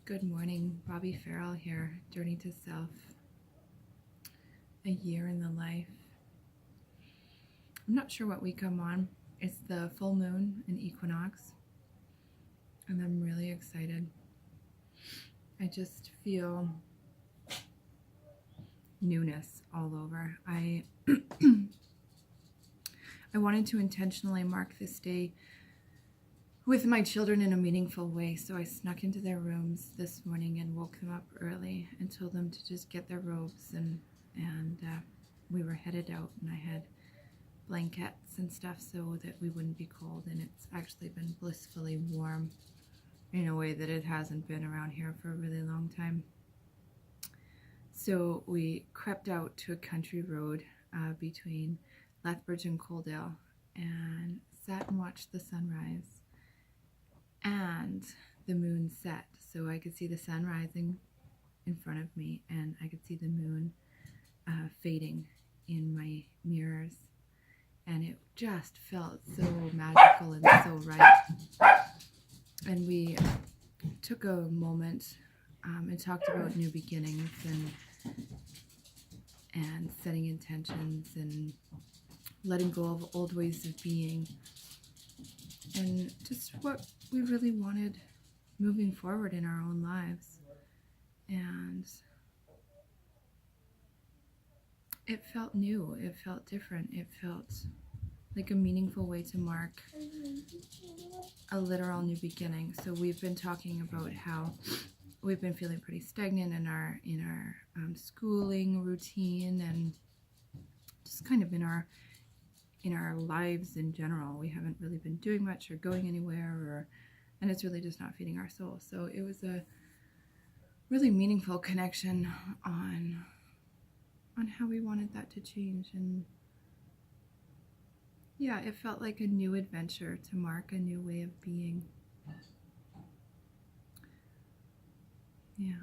Good morning, Bobby Farrell here, Journey to Self, a year in the life. I'm not sure what week I'm on. It's the full moon and equinox, and I'm really excited. I just feel newness all over. I wanted to intentionally mark this day with my children in a meaningful way, so I snuck into their rooms this morning and woke them up early and told them to just get their robes, and we were headed out, and I had blankets and stuff so that we wouldn't be cold, and it's actually been blissfully warm in a way that it hasn't been around here for a really long time. So we crept out to a country road between Lethbridge and Coaldale and sat and watched the sunrise and the moon set. So I could see the sun rising in front of me, and I could see the moon fading in my mirrors, and it just felt so magical and so right. And we took a moment and talked about new beginnings and setting intentions and letting go of old ways of being, and just what we really wanted moving forward in our own lives. And it felt new, it felt different, it felt like a meaningful way to mark a literal new beginning. So we've been talking about how we've been feeling pretty stagnant in our schooling routine, and just kind of in our lives in general. We haven't really been doing much or going anywhere, and it's really just not feeding our soul. So it was a really meaningful connection on how we wanted that to change. And yeah, it felt like a new adventure to mark a new way of being. Yeah.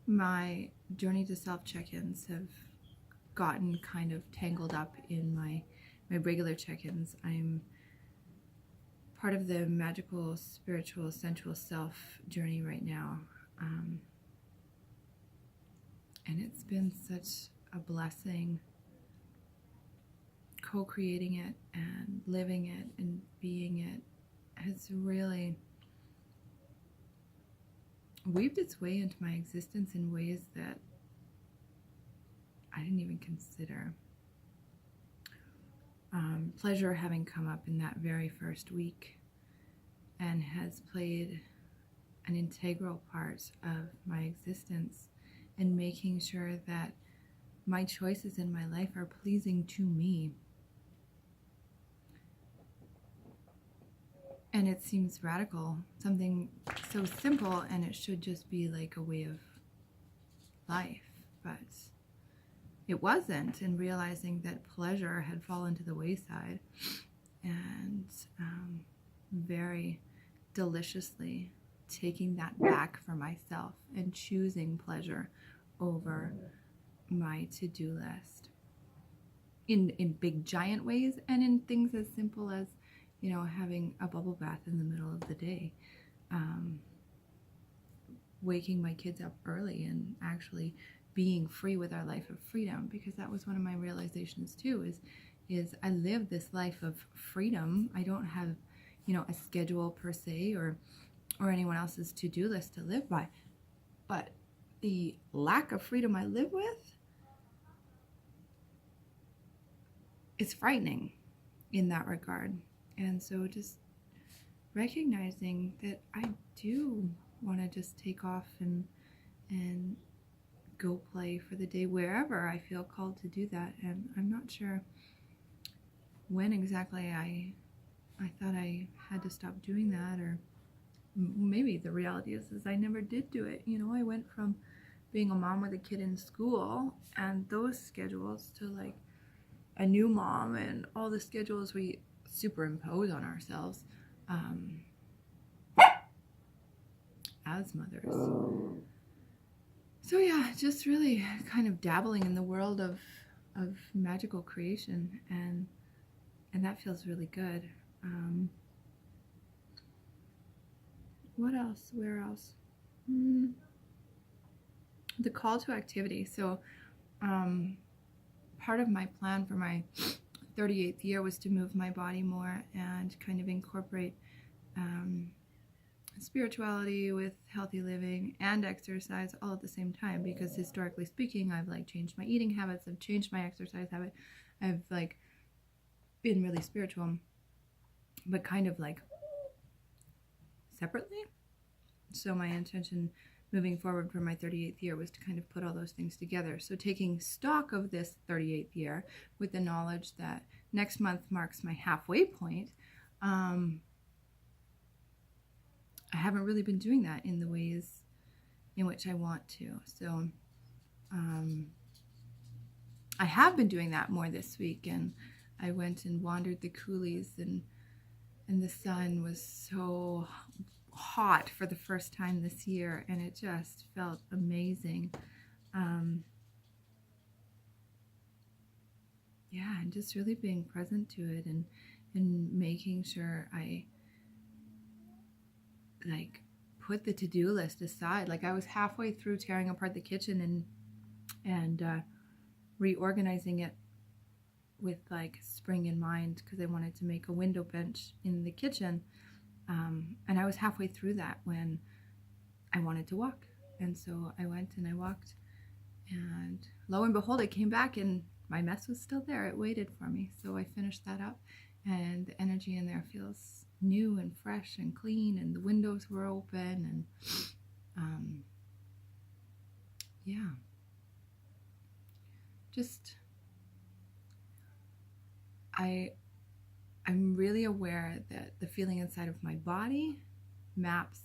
My Journey to Self check-ins have gotten kind of tangled up in my regular check-ins. I'm part of the magical, spiritual, sensual self journey right now. And it's been such a blessing co-creating it and living it and being it. Has really weaved its way into my existence in ways that I didn't even consider. Pleasure having come up in that very first week and has played an integral part of my existence in making sure that my choices in my life are pleasing to me. And it seems radical, something so simple, and it should just be like a way of life, but it wasn't. And realizing that pleasure had fallen to the wayside, and very deliciously taking that back for myself and choosing pleasure over my to-do list in big giant ways, and in things as simple as having a bubble bath in the middle of the day, waking my kids up early, and actually being free with our life of freedom. Because that was one of my realizations too, is I live this life of freedom. I don't have a schedule per se, or anyone else's to-do list to live by, but the lack of freedom I live with is frightening in that regard. And so just recognizing that I do want to just take off and go play for the day wherever I feel called to do that. And I'm not sure when exactly I thought I had to stop doing that, or maybe the reality is I never did do it. I went from being a mom with a kid in school and those schedules to like a new mom and all the schedules we superimpose on ourselves as mothers. So yeah, just really kind of dabbling in the world of magical creation, and that feels really good. What else? Where else? The call to activity. So part of my plan for my 38th year was to move my body more and kind of incorporate spirituality with healthy living and exercise all at the same time, because historically speaking, I've like changed my eating habits, I've changed my exercise habit, I've like been really spiritual, but kind of like separately. So my intention moving forward for my 38th year was to kind of put all those things together. So taking stock of this 38th year with the knowledge that next month marks my halfway point, I haven't really been doing that in the ways in which I want to. So I have been doing that more this week, and I went and wandered the coulees, and the sun was so hot for the first time this year, and it just felt amazing. Yeah, and just really being present to it, and making sure I like put the to-do list aside. Like I was halfway through tearing apart the kitchen and reorganizing it with like spring in mind, because I wanted to make a window bench in the kitchen. And I was halfway through that when I wanted to walk. And so I went and I walked, and lo and behold, I came back and my mess was still there. It waited for me. So I finished that up, and the energy in there feels new and fresh and clean, and the windows were open, and yeah, just I'm really aware that the feeling inside of my body maps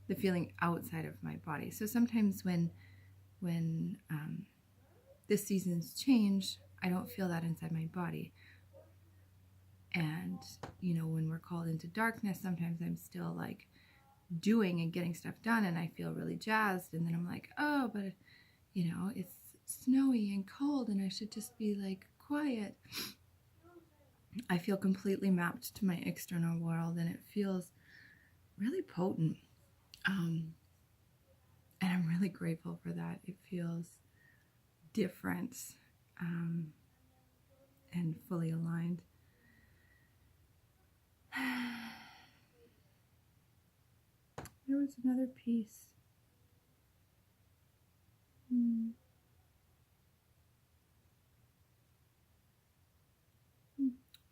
the feeling outside of my body. So sometimes when the seasons change, I don't feel that inside my body. And, you know, when we're called into darkness, sometimes I'm still like doing and getting stuff done, and I feel really jazzed. And then I'm like, oh, but, you know, it's snowy and cold, and I should just be like quiet. I feel completely mapped to my external world, and it feels really potent. And I'm really grateful for that. It feels different and fully aligned. There was another piece.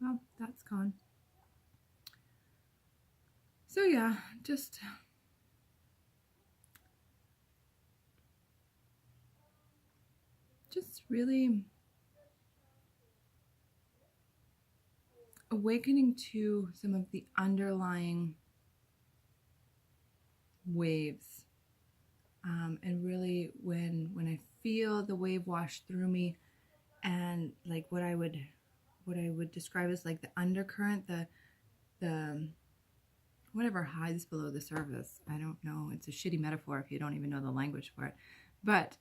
Well, that's gone. So yeah, just really awakening to some of the underlying waves, and really when I feel the wave wash through me, and like what I would describe as like the undercurrent, the whatever hides below the surface. I don't know. It's a shitty metaphor if you don't even know the language for it. But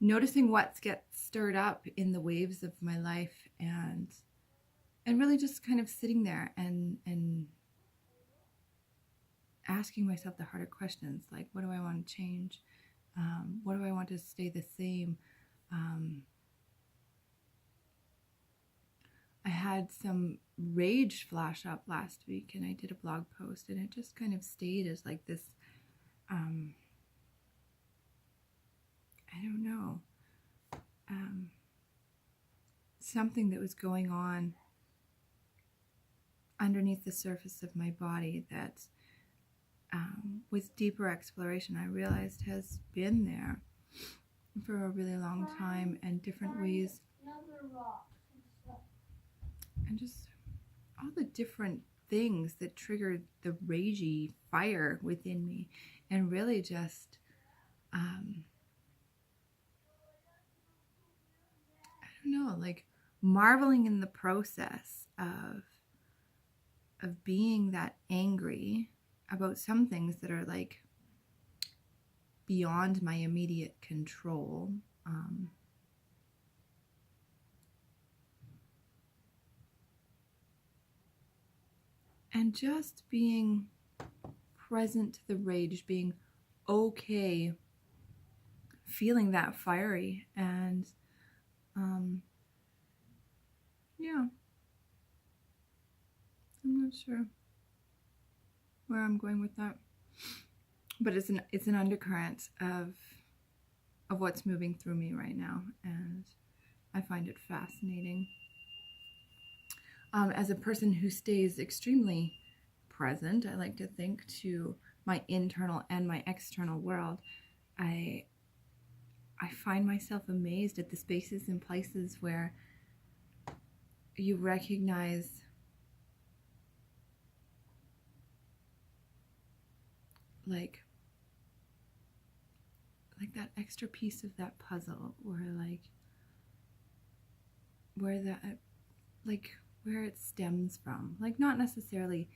noticing what gets stirred up in the waves of my life, and really just kind of sitting there and asking myself the harder questions, like what do I want to change? What do I want to stay the same? I had some rage flash up last week, and I did a blog post, and it just kind of stayed as like this, I don't know, something that was going on underneath the surface of my body that with deeper exploration I realized has been there for a really long time, and different ways, and just all the different things that triggered the ragey fire within me, and really just I don't know, like marveling in the process of being that angry about some things that are like beyond my immediate control. And just being present to the rage, being okay feeling that fiery. And yeah, I'm not sure where I'm going with that, but it's an undercurrent of what's moving through me right now, and I find it fascinating. As a person who stays extremely present, I like to think, to my internal and my external world, I find myself amazed at the spaces and places where you recognize like that extra piece of that puzzle, or like where that, like where it stems from. Like, not necessarily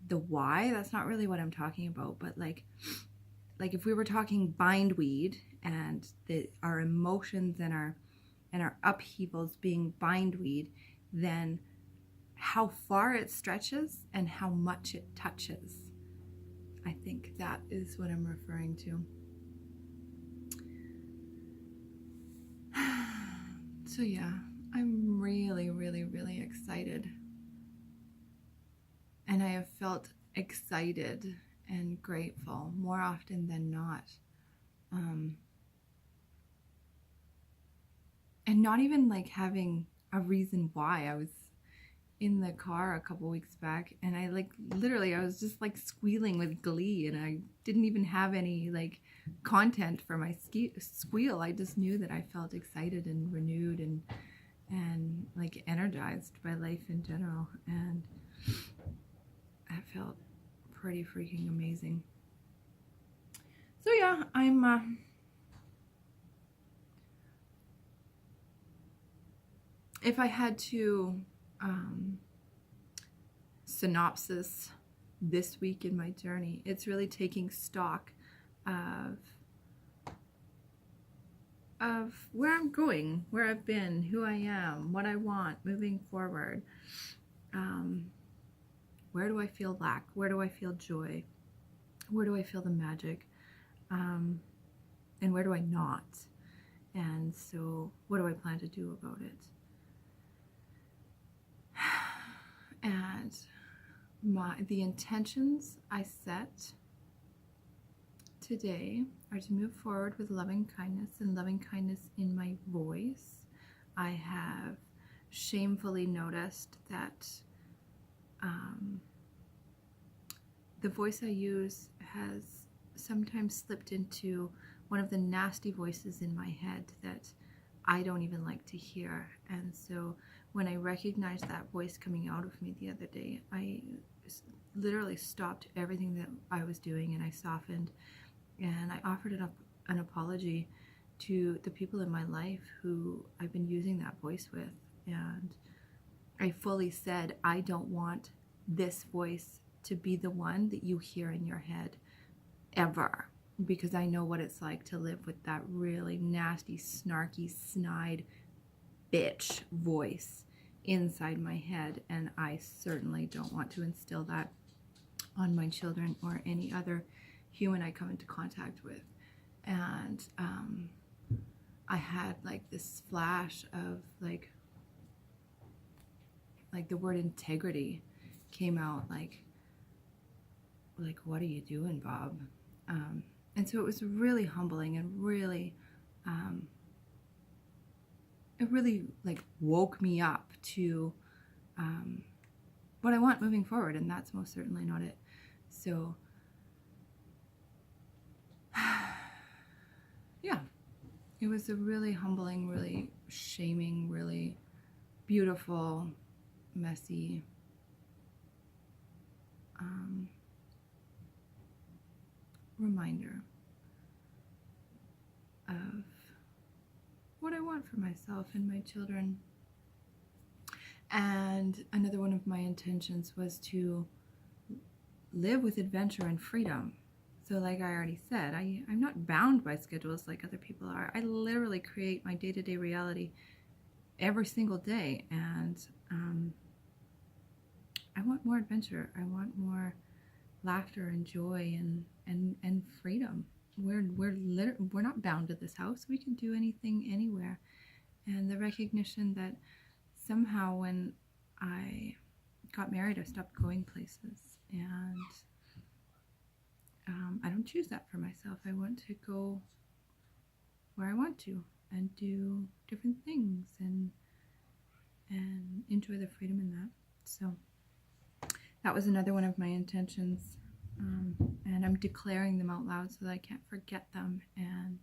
the why, that's not really what I'm talking about, but like if we were talking bindweed, and our emotions and our upheavals being bindweed, then how far it stretches and how much it touches. I think that is what I'm referring to. So yeah, I'm really, really, really excited. And I have felt excited and grateful more often than not. And not even like having a reason why. I was in the car a couple weeks back, and I was just like squealing with glee, and I didn't even have any like content for my squeal. I just knew that I felt excited and renewed and like energized by life in general, and that felt pretty freaking amazing. So yeah, I'm if I had to synopsis this week in my journey, it's really taking stock of where I'm going, where I've been, who I am, what I want moving forward. Where do I feel lack? Where do I feel joy? Where do I feel the magic? And where do I not? And so what do I plan to do about it? And the intentions I set today are to move forward with loving kindness and loving kindness in my voice. I have shamefully noticed that the voice I use has sometimes slipped into one of the nasty voices in my head that I don't even like to hear. And so when I recognized that voice coming out of me the other day, I literally stopped everything that I was doing, and I softened, and I offered an apology to the people in my life who I've been using that voice with. And I fully said, I don't want this voice to be the one that you hear in your head ever, because I know what it's like to live with that really nasty, snarky, snide bitch voice inside my head, and I certainly don't want to instill that on my children or any other human I come into contact with. And I had like this flash of like the word integrity came out, like what are you doing, Bob? And so it was really humbling, and really it really like woke me up to what I want moving forward, and that's most certainly not it. So yeah, it was a really humbling, really shaming, really beautiful, messy reminder of what I want for myself and my children. And another one of my intentions was to live with adventure and freedom. So like I already said, I'm not bound by schedules like other people are. I literally create my day-to-day reality every single day, and I want more adventure. I want more laughter and joy and freedom. We're not bound to this house. We can do anything anywhere. And the recognition that somehow when I got married, I stopped going places, and I don't choose that for myself. I want to go where I want to and do different things and enjoy the freedom in that. So that was another one of my intentions, and I'm declaring them out loud so that I can't forget them, and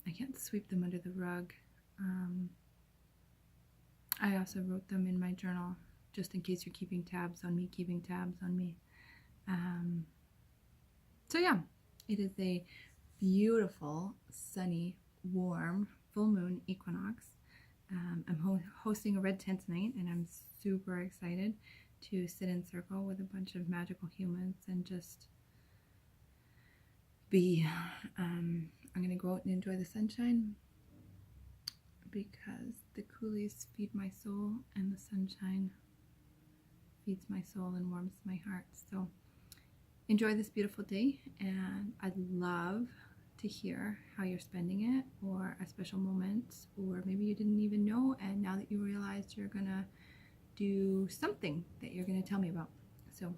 I can't sweep them under the rug. I also wrote them in my journal just in case you're keeping tabs on me, keeping tabs on me. So yeah, it is a beautiful, sunny, warm, full moon equinox. I'm hosting a red tent tonight, and I'm super excited to sit in circle with a bunch of magical humans and just be. I'm going to go out and enjoy the sunshine because the coulees feed my soul and the sunshine feeds my soul and warms my heart. So enjoy this beautiful day, and I'd love to hear how you're spending it, or a special moment, or maybe you didn't even know and now that you realized you're gonna do something that you're gonna tell me about. So